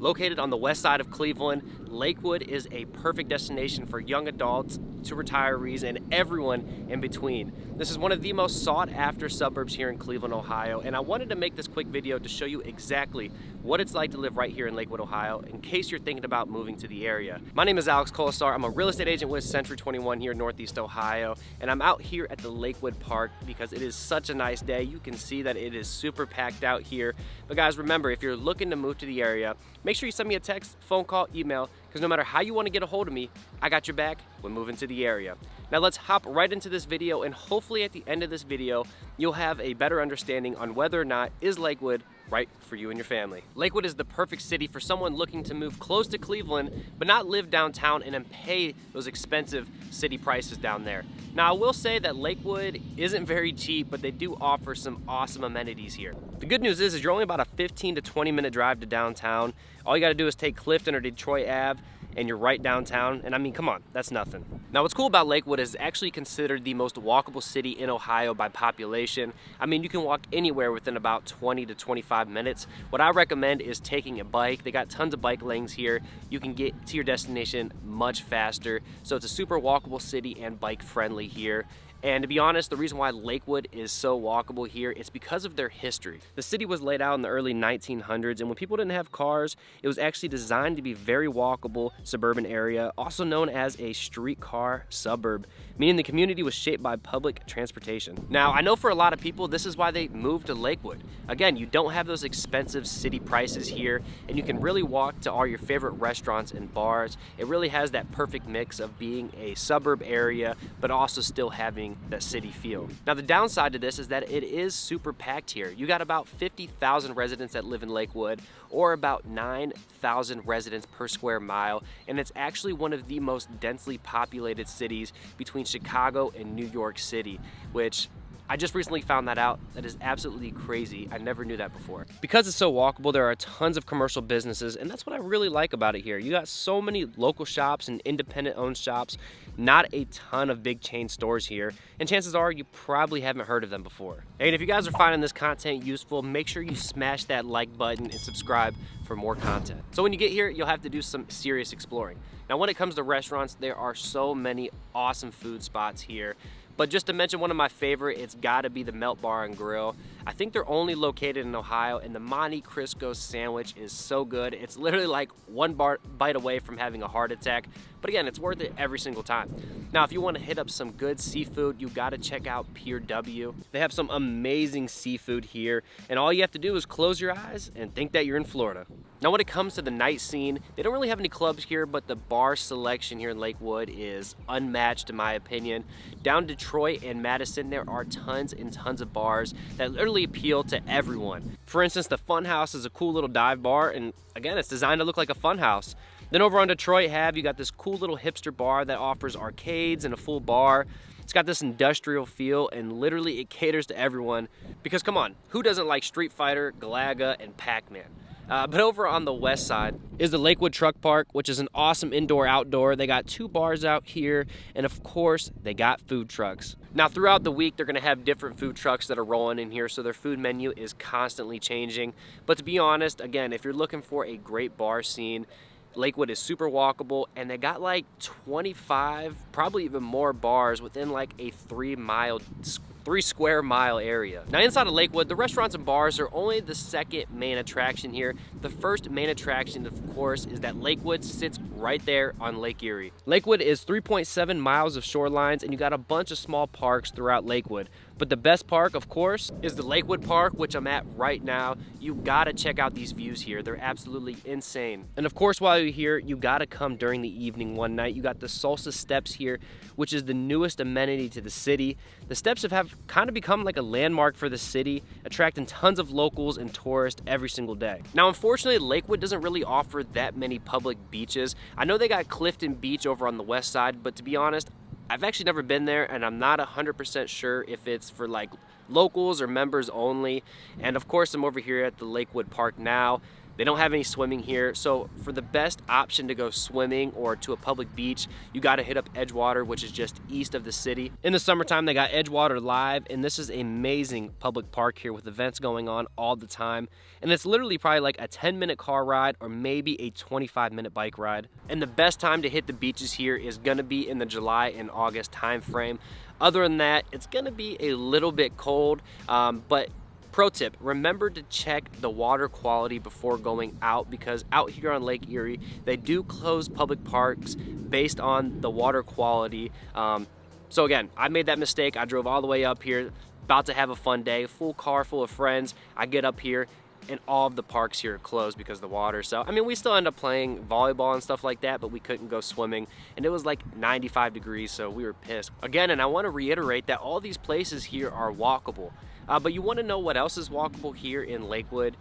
Located on the west side of Cleveland, Lakewood is a perfect destination for young adults to retirees and everyone in between. This is one of the most sought after suburbs here in Cleveland, Ohio, and I wanted to make this quick video to show you exactly what it's like to live right here in Lakewood, Ohio, in case you're thinking about moving to the area. My name is Alex Colasar. I'm a real estate agent with Century 21 here in Northeast Ohio, and I'm out here at the Lakewood Park because it is such a nice day. You can see that it is super packed out here. But guys, remember, if you're looking to move to the area, make sure you send me a text, phone call, email, because no matter how you want to get a hold of me, I got your back when moving to the area. Now let's hop right into this video, and hopefully at the end of this video, you'll have a better understanding on whether or not is Lakewood right for you and your family. Lakewood is the perfect city for someone looking to move close to Cleveland, but not live downtown and then pay those expensive city prices down there. Now I will say that Lakewood isn't very cheap, but they do offer some awesome amenities here. The good news is you're only about a 15 to 20 minute drive to downtown. All you gotta do is take Clifton or Detroit Ave, and you're right downtown, and I mean, come on, that's nothing. Now what's cool about Lakewood is it's actually considered the most walkable city in Ohio by population. I mean, you can walk anywhere within about 20 to 25 minutes. What I recommend is taking a bike. They got tons of bike lanes here. You can get to your destination much faster. So it's a super walkable city and bike friendly here. And to be honest, the reason why Lakewood is so walkable here is because of their history. The city was laid out in the early 1900s, and when people didn't have cars, it was actually designed to be very walkable suburban area, also known as a streetcar suburb, meaning the community was shaped by public transportation. Now, I know for a lot of people, this is why they moved to Lakewood. Again, you don't have those expensive city prices here, and you can really walk to all your favorite restaurants and bars. It really has that perfect mix of being a suburb area, but also still having that city feel. Now the downside to this is that it is super packed here. You got about 50,000 residents that live in Lakewood, or about 9,000 residents per square mile, and it's actually one of the most densely populated cities between Chicago and New York City, which I just recently found that out. That is absolutely crazy. I never knew that before. Because it's so walkable, there are tons of commercial businesses, and that's what I really like about it here. You got so many local shops and independent owned shops, not a ton of big chain stores here, and chances are you probably haven't heard of them before. And if you guys are finding this content useful, make sure you smash that like button and subscribe for more content. So when you get here, you'll have to do some serious exploring. Now when it comes to restaurants, there are so many awesome food spots here. But just to mention one of my favorite, it's gotta be the Melt Bar and Grill. I think they're only located in Ohio, and the Monte Cristo sandwich is so good. It's literally like one bite away from having a heart attack. But again, it's worth it every single time. Now, if you wanna hit up some good seafood, you gotta check out Pier W. They have some amazing seafood here, and all you have to do is close your eyes and think that you're in Florida. Now, when it comes to the night scene, they don't really have any clubs here, but the bar selection here in Lakewood is unmatched in my opinion. Down Detroit and Madison, there are tons and tons of bars that literally appeal to everyone. For instance, the Fun House is a cool little dive bar, and again, it's designed to look like a fun house. Then over on Detroit Ave, you got this cool little hipster bar that offers arcades and a full bar. It's got this industrial feel, and literally it caters to everyone. Because come on, who doesn't like Street Fighter, Galaga, and Pac-Man? But over on the west side is the Lakewood Truck Park, which is an awesome indoor-outdoor. They got 2 bars out here, and of course, they got food trucks. Now, throughout the week, they're gonna have different food trucks that are rolling in here, so their food menu is constantly changing. But to be honest, again, if you're looking for a great bar scene, Lakewood is super walkable, and they got like 25, probably even more bars within like a 3 square mile area. Now inside of Lakewood, the restaurants and bars are only the second main attraction here. The first main attraction, of course, is that Lakewood sits right there on Lake Erie. Lakewood is 3.7 miles of shorelines, and you got a bunch of small parks throughout Lakewood. But the best park, of course, is the Lakewood Park, which I'm at right now. You gotta check out these views here. They're absolutely insane. And of course, while you're here, you gotta come during the evening one night. You got the Salsa Steps here, which is the newest amenity to the city. The steps have kind of become like a landmark for the city, attracting tons of locals and tourists every single day. Now, unfortunately, Lakewood doesn't really offer that many public beaches. I know they got Clifton Beach over on the west side, but to be honest, I've actually never been there, and I'm not 100% sure if it's for like locals or members only. And of course, I'm over here at the Lakewood Park now. They don't have any swimming here, so for the best option to go swimming or to a public beach, you got to hit up Edgewater, which is just east of the city. In the summertime, they got Edgewater Live, and this is an amazing public park here with events going on all the time. And it's literally probably like a 10-minute car ride or maybe a 25-minute bike ride. And the best time to hit the beaches here is gonna be in the July and August time frame. Other than that, it's gonna be a little bit cold, but pro tip, remember to check the water quality before going out, because out here on Lake Erie, they do close public parks based on the water quality. So again, I made that mistake. I drove all the way up here, about to have a fun day, full car full of friends. I get up here and all of the parks here are closed because of the water. So, I mean, we still end up playing volleyball and stuff like that, but we couldn't go swimming. And it was like 95 degrees, so we were pissed. Again, and I want to reiterate that all these places here are walkable. But you want to know what else is walkable here in Lakewood?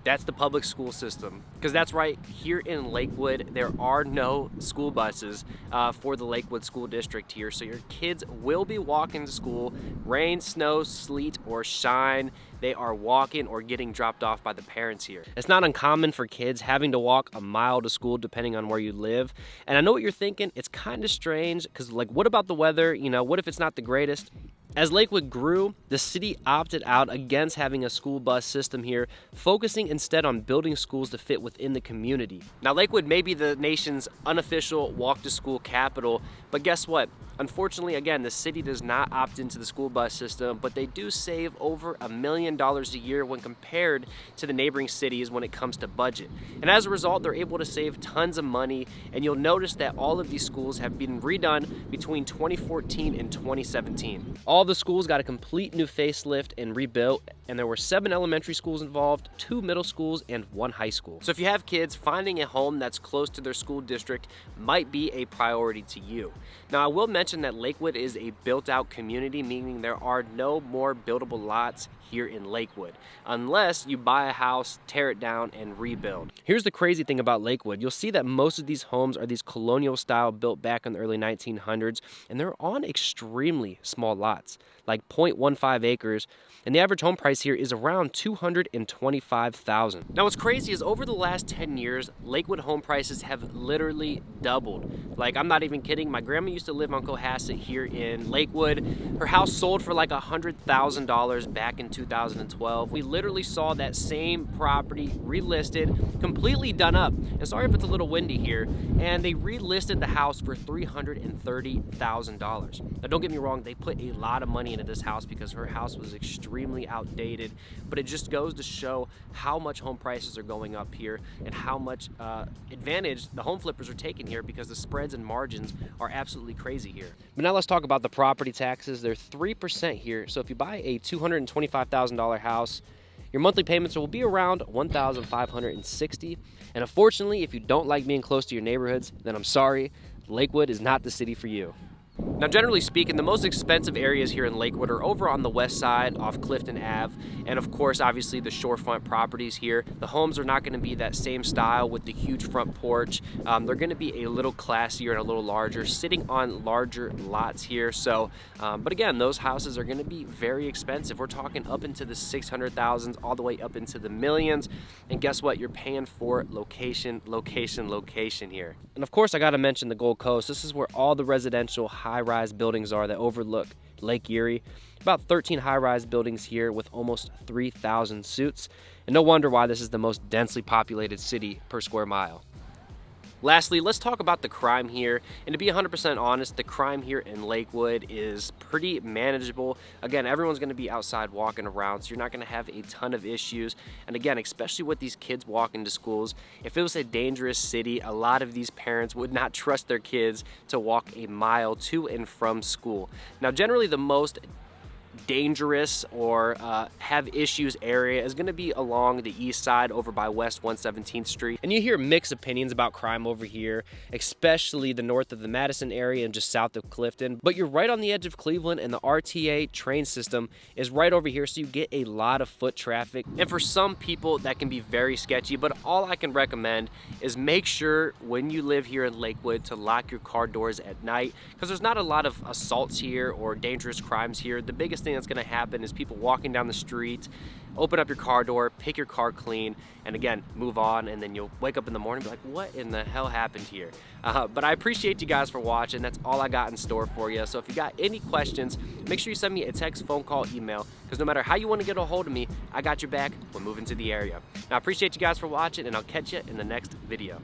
That's the public school system. Because that's right, here in Lakewood, there are no school buses for the Lakewood School District here. So your kids will be walking to school, rain, snow, sleet, or shine. They are walking or getting dropped off by the parents here. It's not uncommon for kids having to walk a mile to school depending on where you live. And I know what you're thinking, it's kind of strange because, like, what about the weather? You know, what if it's not the greatest? As Lakewood grew, the city opted out against having a school bus system here, focusing instead on building schools to fit within the community. Now, Lakewood may be the nation's unofficial walk-to-school capital, but guess what? Unfortunately, again, the city does not opt into the school bus system, but they do save over $1 million a year when compared to the neighboring cities when it comes to budget. And as a result, they're able to save tons of money, and you'll notice that all of these schools have been redone between 2014 and 2017. All the schools got a complete new facelift and rebuilt, and there were 7 elementary schools involved, 2 middle schools, and 1 high school. So if you have kids, finding a home that's close to their school district might be a priority to you. Now, I will mention that Lakewood is a built-out community, meaning there are no more buildable lots here in Lakewood, unless you buy a house, tear it down, and rebuild. Here's the crazy thing about Lakewood. You'll see that most of these homes are these colonial style built back in the early 1900s, and they're on extremely small lots, like 0.15 acres, and the average home price here is around $225,000. Now, what's crazy is over the last 10 years, Lakewood home prices have literally doubled. Like, I'm not even kidding. My grandma used to live on Cohasset here in Lakewood. Her house sold for like $100,000 back in 2012. We literally saw that same property relisted, completely done up. And sorry if it's a little windy here. And they relisted the house for $330,000. Now, don't get me wrong, they put a lot of money into this house because her house was extremely outdated, but it just goes to show how much home prices are going up here and how much advantage the home flippers are taking here, because the spreads and margins are absolutely crazy here. But now let's talk about the property taxes. They're 3% here, so if you buy a $225,000 house, your monthly payments will be around $1,560. And unfortunately, if you don't like being close to your neighborhoods, then I'm sorry, Lakewood is not the city for you. Now, generally speaking, the most expensive areas here in Lakewood are over on the west side off Clifton Ave, and of course, obviously, the shorefront properties here. The homes are not going to be that same style with the huge front porch. They're going to be a little classier and a little larger, sitting on larger lots here. So, but again, those houses are going to be very expensive. We're talking up into the 600,000s, all the way up into the millions. And guess what? You're paying for location, location, location here. And of course, I got to mention the Gold Coast. This is where all the residential high-rise buildings are that overlook Lake Erie. About 13 high-rise buildings here with almost 3,000 suites. And no wonder why this is the most densely populated city per square mile. Lastly, let's talk about the crime here. And to be 100% honest, the crime here in Lakewood is pretty manageable. Again, everyone's going to be outside walking around, so you're not going to have a ton of issues. And again, especially with these kids walking to schools, if it was a dangerous city, a lot of these parents would not trust their kids to walk a mile to and from school. Now, generally, the most dangerous or have issues area is going to be along the east side over by West 117th Street. And you hear mixed opinions about crime over here, especially the north of the Madison area and just south of Clifton. But you're right on the edge of Cleveland, and the RTA train system is right over here, so you get a lot of foot traffic. And for some people, that can be very sketchy, but all I can recommend is make sure when you live here in Lakewood to lock your car doors at night, because there's not a lot of assaults here or dangerous crimes here. The biggest biggest thing that's gonna happen is people walking down the street, open up your car door, pick your car clean, and again, move on, and then you'll wake up in the morning and be like, what in the hell happened here? But I appreciate you guys for watching. That's all I got in store for you. So if you got any questions, make sure you send me a text, phone call, email, because no matter how you want to get a hold of me, I got your back when moving to the area. Now, I appreciate you guys for watching, and I'll catch you in the next video.